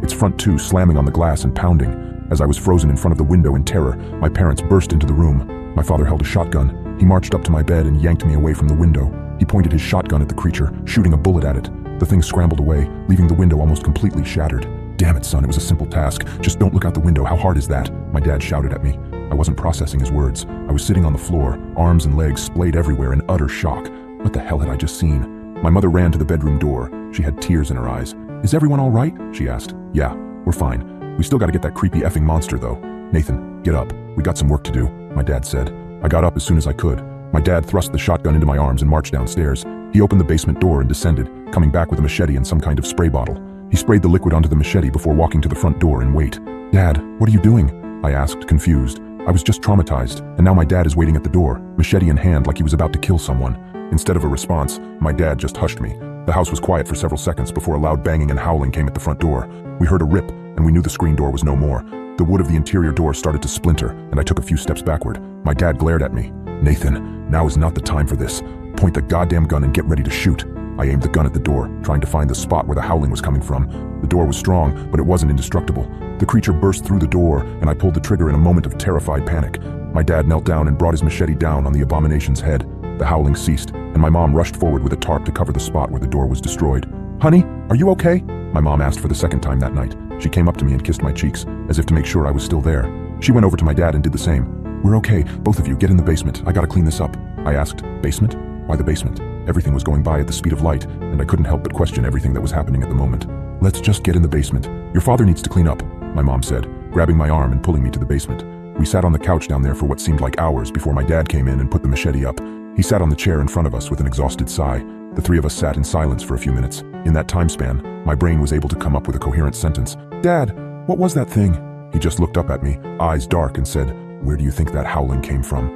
its front two slamming on the glass and pounding. As I was frozen in front of the window in terror, my parents burst into the room. My father held a shotgun. He marched up to my bed and yanked me away from the window. He pointed his shotgun at the creature, shooting a bullet at it. The thing scrambled away, leaving the window almost completely shattered. "Damn it, son, it was a simple task. Just don't look out the window. How hard is that?" my dad shouted at me. I wasn't processing his words. I was sitting on the floor, arms and legs splayed everywhere in utter shock. What the hell had I just seen? My mother ran to the bedroom door. She had tears in her eyes. "Is everyone all right?" she asked. "Yeah, we're fine. We still gotta get that creepy effing monster, though." "Nathan, get up. We got some work to do," my dad said. I got up as soon as I could. My dad thrust the shotgun into my arms and marched downstairs. He opened the basement door and descended, coming back with a machete and some kind of spray bottle. He sprayed the liquid onto the machete before walking to the front door and wait. "Dad, what are you doing?" I asked, confused. I was just traumatized, and now my dad is waiting at the door, machete in hand like he was about to kill someone. Instead of a response, my dad just hushed me. The house was quiet for several seconds before a loud banging and howling came at the front door. We heard a rip, and we knew the screen door was no more. The wood of the interior door started to splinter, and I took a few steps backward. My dad glared at me. "Nathan, now is not the time for this. Point the goddamn gun and get ready to shoot." I aimed the gun at the door, trying to find the spot where the howling was coming from. The door was strong, but it wasn't indestructible. The creature burst through the door, and I pulled the trigger in a moment of terrified panic. My dad knelt down and brought his machete down on the abomination's head. The howling ceased, and my mom rushed forward with a tarp to cover the spot where the door was destroyed. "Honey, are you okay?" my mom asked for the second time that night. She came up to me and kissed my cheeks, as if to make sure I was still there. She went over to my dad and did the same. "We're okay, both of you, get in the basement. I gotta clean this up." I asked, "Basement? Why the basement?" Everything was going by at the speed of light, and I couldn't help but question everything that was happening at the moment. "Let's just get in the basement. Your father needs to clean up," my mom said, grabbing my arm and pulling me to the basement. We sat on the couch down there for what seemed like hours before my dad came in and put the machete up. He sat on the chair in front of us with an exhausted sigh. The three of us sat in silence for a few minutes. In that time span, my brain was able to come up with a coherent sentence. "Dad, what was that thing?" He just looked up at me, eyes dark, and said, "Where do you think that howling came from?"